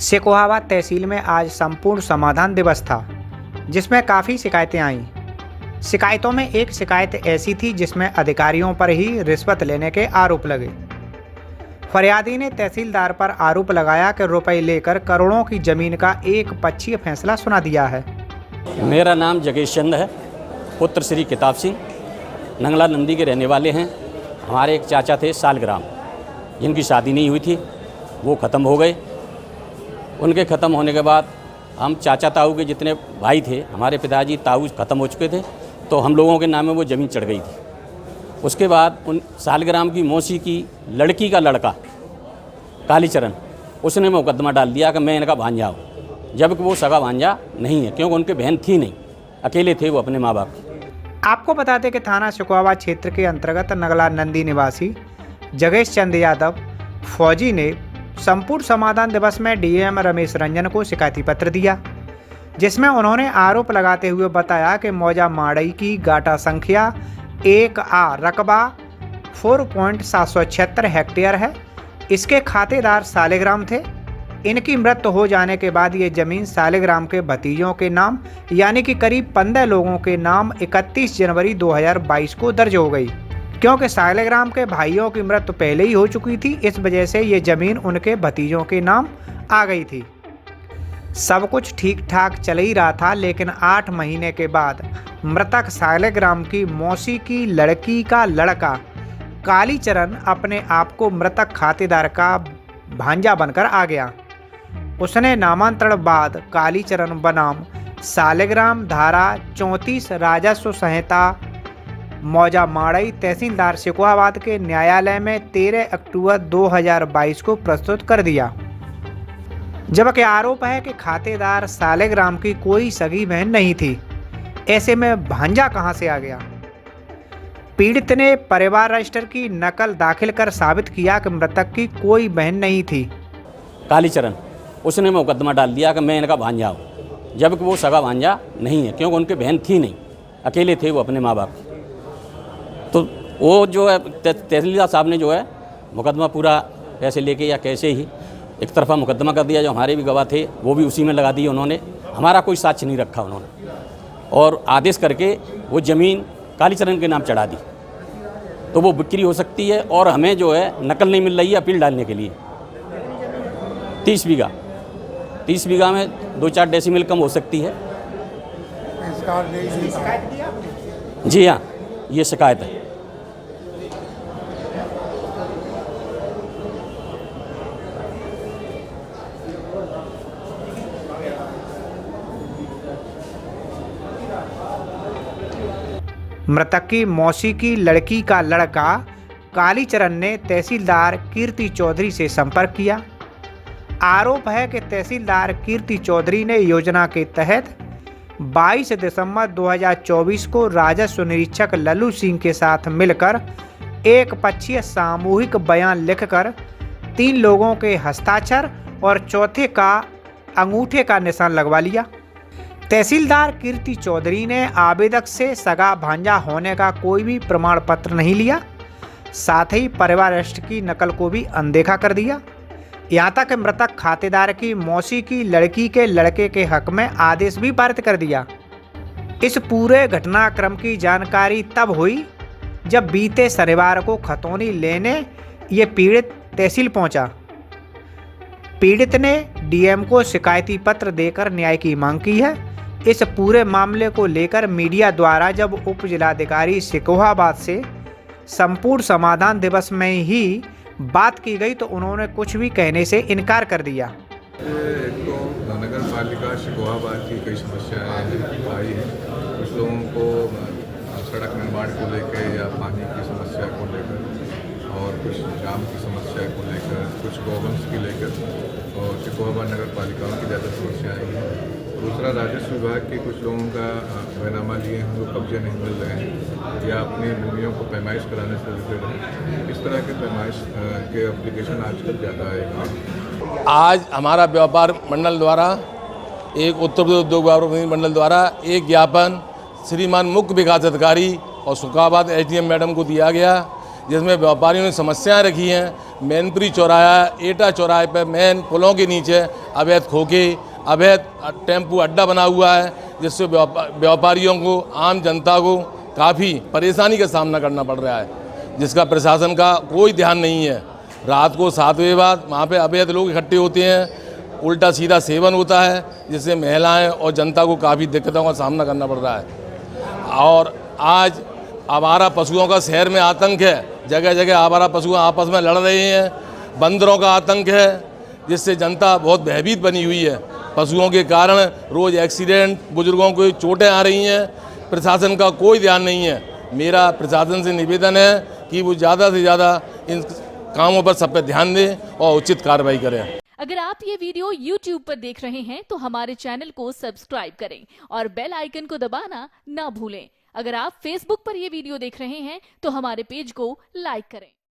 सिकोहाबाद तहसील में आज संपूर्ण समाधान दिवस था, जिसमें काफ़ी शिकायतें आईं। शिकायतों में एक शिकायत ऐसी थी जिसमें अधिकारियों पर ही रिश्वत लेने के आरोप लगे। फरियादी ने तहसीलदार पर आरोप लगाया कि रुपए लेकर करोड़ों की जमीन का एक पक्षीय फैसला सुना दिया है। मेरा नाम जगेश चंद है, पुत्र श्री किताब सिंह, नंगला नंदी के रहने वाले हैं। हमारे एक चाचा थे सालग्राम, जिनकी शादी नहीं हुई थी, वो ख़त्म हो गए। उनके ख़त्म होने के बाद हम चाचा ताऊ के जितने भाई थे, हमारे पिताजी ताऊ ख़त्म हो चुके थे, तो हम लोगों के नाम में वो ज़मीन चढ़ गई थी। उसके बाद उन सालग्राम की मौसी की लड़की का लड़का कालीचरण, उसने मुकदमा डाल दिया कि मैं इनका भांजा हूँ, जबकि वो सगा भांजा नहीं है, क्योंकि उनके बहन थी नहीं, अकेले थे वो अपने माँ बाप के। आपको बता दें कि थाना सिकोहाबाद क्षेत्र के अंतर्गत नगला नंदी निवासी जगेश चंद यादव फौजी ने संपूर्ण समाधान दिवस में डीएम रमेश रंजन को शिकायती पत्र दिया, जिसमें उन्होंने आरोप लगाते हुए बताया कि मौजा माड़ई की गाटा संख्या 1A रकबा 4.776 हेक्टेयर है। इसके खातेदार सालिग्राम थे। इनकी मृत्यु हो जाने के बाद ये जमीन सालिग्राम के भतीजों के नाम यानी कि करीब 15 लोगों के नाम 31 जनवरी 2022 को दर्ज हो गई। क्योंकि सालिग्राम के भाइयों की मृत्यु पहले ही हो चुकी थी, इस वजह से ये जमीन उनके भतीजों के नाम आ गई थी। सब कुछ ठीक ठाक चल ही रहा था, लेकिन 8 महीने के बाद मृतक सालिग्राम की मौसी की लड़की का लड़का कालीचरण अपने आप को मृतक खातेदार का भांजा बनकर आ गया। उसने नामांतरण बाद कालीचरण बनाम सालिग्राम धारा 34 राजस्व संहिता मौजा माड़ई तहसीलदार सिकोहाबाद के न्यायालय में 13 अक्टूबर 2022 को प्रस्तुत कर दिया। जबकि आरोप है कि खातेदार सालिग्राम की कोई सगी बहन नहीं थी। ऐसे में भांजा कहां से आ गया? पीड़ित ने परिवार रजिस्टर की नकल दाखिल कर साबित किया कि मृतक की कोई बहन नहीं थी। कालीचरण, उसने मुकदमा डाल दिया कि मैं इनका भांजा हूँ, जबकि वो सगा भांजा नहीं है, क्योंकि उनके बहन थी नहीं, अकेले थे वो अपने माँ बाप के। तो वो जो है तहसीलदार साहब ने जो है मुकदमा पूरा कैसे लेके या कैसे ही एक तरफा मुकदमा कर दिया। जो हमारे भी गवाह थे वो भी उसी में लगा दिए उन्होंने, हमारा कोई साक्ष्य नहीं रखा उन्होंने, और आदेश करके वो ज़मीन कालीचरण के नाम चढ़ा दी। तो वो बिक्री हो सकती है और हमें जो है नकल नहीं मिल रही है अपील डालने के लिए। 30 बीघा में 2-4 डेसीमिल कम हो सकती है। जी हाँ, ये शिकायत है। मृतक की मौसी की लड़की का लड़का कालीचरण ने तहसीलदार कीर्ति चौधरी से संपर्क किया। आरोप है कि तहसीलदार कीर्ति चौधरी ने योजना के तहत 22 दिसंबर 2024 को राजस्व निरीक्षक लल्लू सिंह के साथ मिलकर एक पक्षीय सामूहिक बयान लिखकर 3 लोगों के हस्ताक्षर और चौथे का अंगूठे का निशान लगवा लिया। तहसीलदार कीर्ति चौधरी ने आवेदक से सगा भांजा होने का कोई भी प्रमाण पत्र नहीं लिया, साथ ही परिवार रजिस्टर की नकल को भी अनदेखा कर दिया। यहाँ तक मृतक खातेदार की मौसी की लड़की के लड़के के हक में आदेश भी पारित कर दिया। इस पूरे घटनाक्रम की जानकारी तब हुई जब बीते शनिवार को खतौनी लेने ये पीड़ित तहसील पहुंचा। पीड़ित ने डीएम को शिकायती पत्र देकर न्याय की मांग की है। इस पूरे मामले को लेकर मीडिया द्वारा जब उप जिलाधिकारी सिकोहाबाद से संपूर्ण समाधान दिवस में ही बात की गई तो उन्होंने कुछ भी कहने से इनकार कर दिया। एक तो नगर पालिका सिकोहाबाद की कई समस्याएं आई हैं। कुछ लोगों को सड़क निर्माण को लेकर या पानी की समस्या को लेकर और कुछ जाम की समस्या को लेकर, कुछ गौवंश की लेकर और सिकोहाबाद नगर पालिकाओं की ज़्यादा समस्या आई है। दूसरा, राजस्व विभाग के कुछ लोगों का बैनामा लिए हैं, वो कब्जे नहीं मिल रहे हैं या अपनी भूमियों को पैमाइश कराने से रिलेटेड है। इस तरह के पैमाइश के एप्लीकेशन आजकल ज़्यादा आएगा। आज हमारा व्यापार मंडल द्वारा एक उत्तर प्रदेश उद्योग व्यापार मंडल द्वारा एक ज्ञापन श्रीमान मुख्य विकास अधिकारी और सिकोहाबाद एसडीएम मैडम को दिया गया, जिसमें व्यापारियों ने समस्याएं रखी हैं। मैनपुरी चौराहा, एटा चौराहे पर मेन पुलों के नीचे अवैध खोखे, अवैध टेम्पू अड्डा बना हुआ है, जिससे व्यापारियों को, आम जनता को काफ़ी परेशानी का सामना करना पड़ रहा है, जिसका प्रशासन का कोई ध्यान नहीं है। रात को 7 बजे बाद वहाँ पे अवैध लोग इकट्ठे होते हैं, उल्टा सीधा सेवन होता है, जिससे महिलाएं और जनता को काफ़ी दिक्कतों का सामना करना पड़ रहा है। और आज आवारा पशुओं का शहर में आतंक है, जगह जगह आवारा पशु आपस में लड़ रहे हैं, बंदरों का आतंक है, जिससे जनता बहुत भयभीत बनी हुई है। पशुओं के कारण रोज़ एक्सीडेंट, बुजुर्गों को चोटें आ रही हैं, प्रशासन का कोई ध्यान नहीं है। मेरा प्रशासन से निवेदन है कि वो ज़्यादा से ज़्यादा इन कामों पर सब पे ध्यान दें और उचित कार्रवाई करें। अगर आप ये वीडियो YouTube पर देख रहे हैं तो हमारे चैनल को सब्सक्राइब करें और बेल आइकन को दबाना ना भूलें। अगर आप Facebook पर ये वीडियो देख रहे हैं तो हमारे पेज को लाइक करें।